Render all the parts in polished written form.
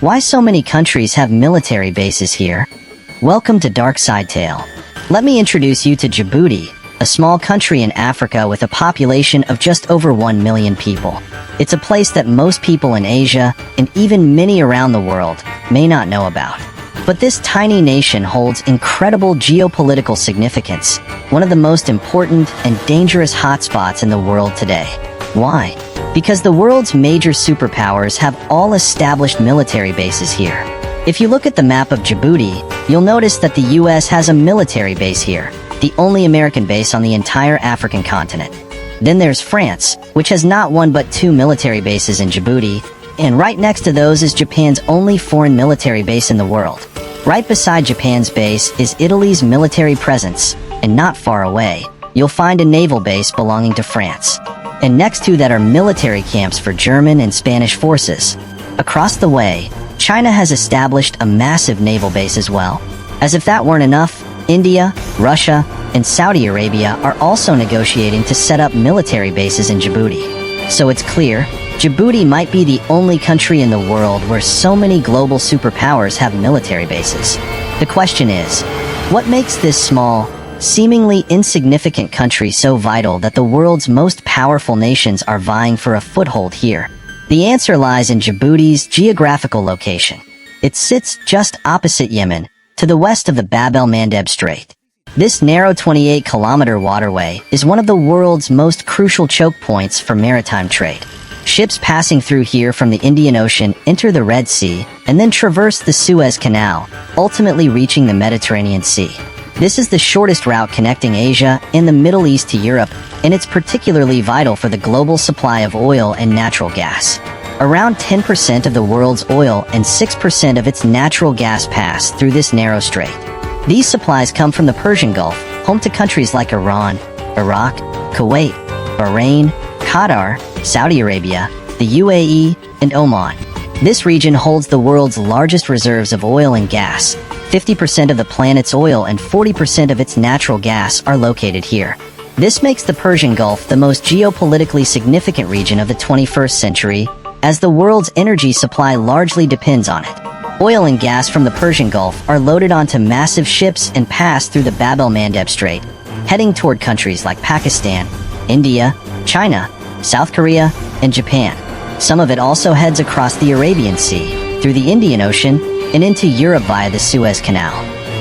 Why so many countries have military bases here? Welcome to Dark Side Tale. Let me introduce you to Djibouti, a small country in Africa with a population of just over 1 million people. It's a place that most people in Asia, and even many around the world, may not know about. But this tiny nation holds incredible geopolitical significance, one of the most important and dangerous hotspots in the world today. Why? Because the world's major superpowers have all established military bases here. If you look at the map of Djibouti, you'll notice that the US has a military base here, the only American base on the entire African continent. Then there's France, which has not one but 2 military bases in Djibouti, and right next to those is Japan's only foreign military base in the world. Right beside Japan's base is Italy's military presence, and not far away, you'll find a naval base belonging to France. And next to that are military camps for German and Spanish forces. Across the way, China has established a massive naval base as well. As if that weren't enough, India, Russia, and Saudi Arabia are also negotiating to set up military bases in Djibouti. So it's clear, Djibouti might be the only country in the world where so many global superpowers have military bases. The question is, what makes this small, seemingly insignificant country so vital that the world's most powerful nations are vying for a foothold here? The answer lies in Djibouti's geographical location. It sits just opposite Yemen, to the west of the Bab-el-Mandeb Strait. This narrow 28-kilometer waterway is one of the world's most crucial choke points for maritime trade. Ships passing through here from the Indian Ocean enter the Red Sea and then traverse the Suez Canal, ultimately reaching the Mediterranean Sea. This is the shortest route connecting Asia and the Middle East to Europe, and it's particularly vital for the global supply of oil and natural gas. Around 10% of the world's oil and 6% of its natural gas pass through this narrow strait. These supplies come from the Persian Gulf, home to countries like Iran, Iraq, Kuwait, Bahrain, Qatar, Saudi Arabia, the UAE, and Oman. This region holds the world's largest reserves of oil and gas. 50% of the planet's oil and 40% of its natural gas are located here. This makes the Persian Gulf the most geopolitically significant region of the 21st century, as the world's energy supply largely depends on it. Oil and gas from the Persian Gulf are loaded onto massive ships and pass through the Bab-el-Mandeb Strait, heading toward countries like Pakistan, India, China, South Korea, and Japan. Some of it also heads across the Arabian Sea, through the Indian Ocean, and into Europe via the Suez Canal.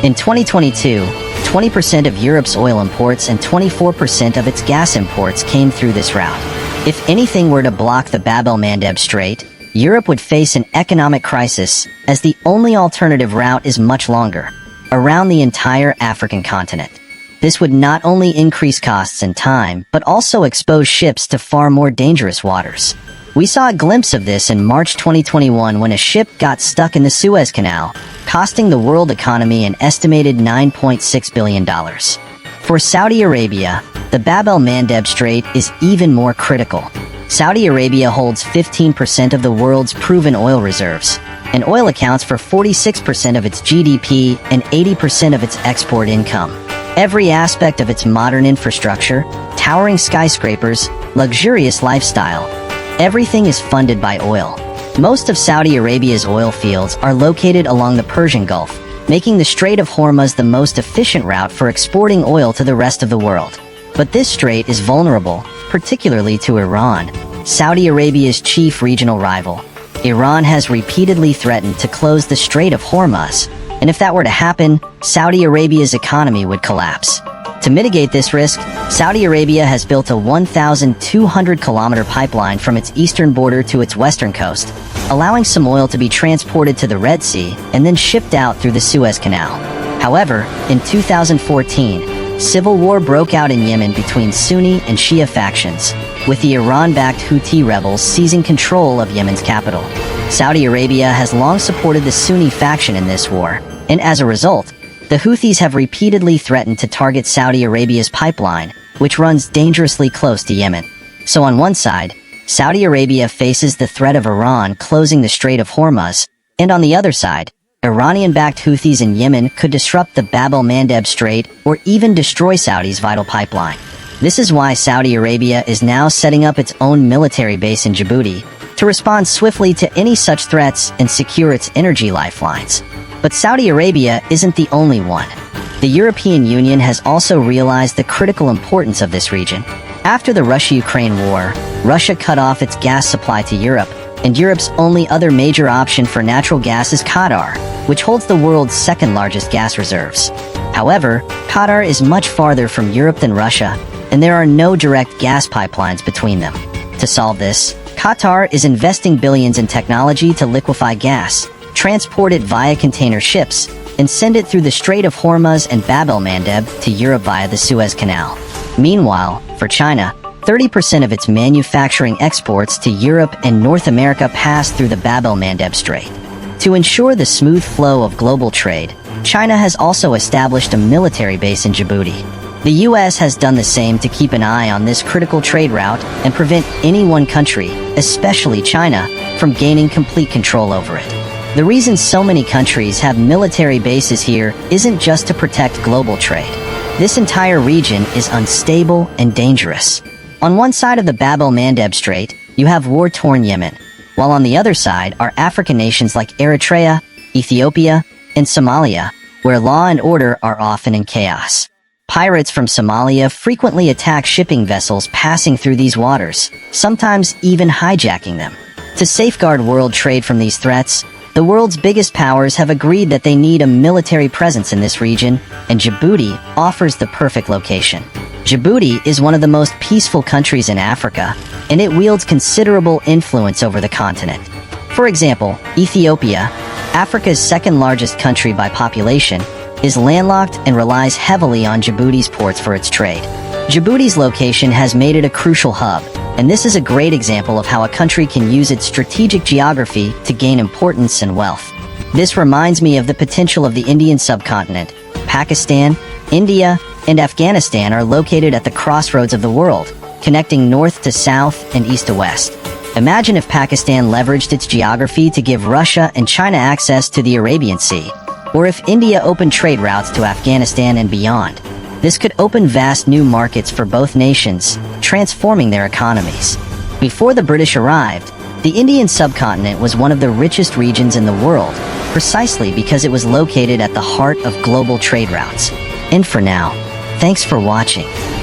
In 2022, 20% of Europe's oil imports and 24% of its gas imports came through this route. If anything were to block the Bab-el-Mandeb Strait, Europe would face an economic crisis, as the only alternative route is much longer, around the entire African continent. This would not only increase costs and time, but also expose ships to far more dangerous waters. We saw a glimpse of this in March 2021 when a ship got stuck in the Suez Canal, costing the world economy an estimated $9.6 billion. For Saudi Arabia, the Bab-el-Mandeb Strait is even more critical. Saudi Arabia holds 15% of the world's proven oil reserves, and oil accounts for 46% of its GDP and 80% of its export income. Every aspect of its modern infrastructure, towering skyscrapers, luxurious lifestyle, everything is funded by oil. Most of Saudi Arabia's oil fields are located along the Persian Gulf, making the Strait of Hormuz the most efficient route for exporting oil to the rest of the world. But this strait is vulnerable, particularly to Iran, Saudi Arabia's chief regional rival. Iran has repeatedly threatened to close the Strait of Hormuz, and if that were to happen, Saudi Arabia's economy would collapse. To mitigate this risk, Saudi Arabia has built a 1,200-kilometer pipeline from its eastern border to its western coast, allowing some oil to be transported to the Red Sea and then shipped out through the Suez Canal. However, in 2014, civil war broke out in Yemen between Sunni and Shia factions, with the Iran-backed Houthi rebels seizing control of Yemen's capital. Saudi Arabia has long supported the Sunni faction in this war, and as a result, the Houthis have repeatedly threatened to target Saudi Arabia's pipeline, which runs dangerously close to Yemen. So on one side, Saudi Arabia faces the threat of Iran closing the Strait of Hormuz, and on the other side, Iranian-backed Houthis in Yemen could disrupt the Bab-el-Mandeb Strait or even destroy Saudi's vital pipeline. This is why Saudi Arabia is now setting up its own military base in Djibouti, to respond swiftly to any such threats and secure its energy lifelines. But Saudi Arabia isn't the only one. The European Union has also realized the critical importance of this region. After the Russia-Ukraine war, Russia cut off its gas supply to Europe, and Europe's only other major option for natural gas is Qatar, which holds the world's second-largest gas reserves. However, Qatar is much farther from Europe than Russia, and there are no direct gas pipelines between them. To solve this, Qatar is investing billions in technology to liquefy gas, transport it via container ships, and send it through the Strait of Hormuz and Bab-el-Mandeb to Europe via the Suez Canal. Meanwhile, for China, 30% of its manufacturing exports to Europe and North America pass through the Bab-el-Mandeb Strait. To ensure the smooth flow of global trade, China has also established a military base in Djibouti. The US has done the same to keep an eye on this critical trade route and prevent any one country, especially China, from gaining complete control over it. The reason so many countries have military bases here isn't just to protect global trade. This entire region is unstable and dangerous. On one side of the Bab-el-Mandeb Strait, you have war-torn Yemen, while on the other side are African nations like Eritrea, Ethiopia, and Somalia, where law and order are often in chaos. Pirates from Somalia frequently attack shipping vessels passing through these waters, sometimes even hijacking them. To safeguard world trade from these threats, the world's biggest powers have agreed that they need a military presence in this region, and Djibouti offers the perfect location. Djibouti is one of the most peaceful countries in Africa, and it wields considerable influence over the continent. For example, Ethiopia, Africa's second-largest country by population, is landlocked and relies heavily on Djibouti's ports for its trade. Djibouti's location has made it a crucial hub, and this is a great example of how a country can use its strategic geography to gain importance and wealth. This reminds me of the potential of the Indian subcontinent. Pakistan, India, and Afghanistan are located at the crossroads of the world, connecting north to south and east to west. Imagine if Pakistan leveraged its geography to give Russia and China access to the Arabian Sea, or if India opened trade routes to Afghanistan and beyond. This could open vast new markets for both nations, transforming their economies. Before the British arrived, the Indian subcontinent was one of the richest regions in the world, precisely because it was located at the heart of global trade routes. And for now, thanks for watching.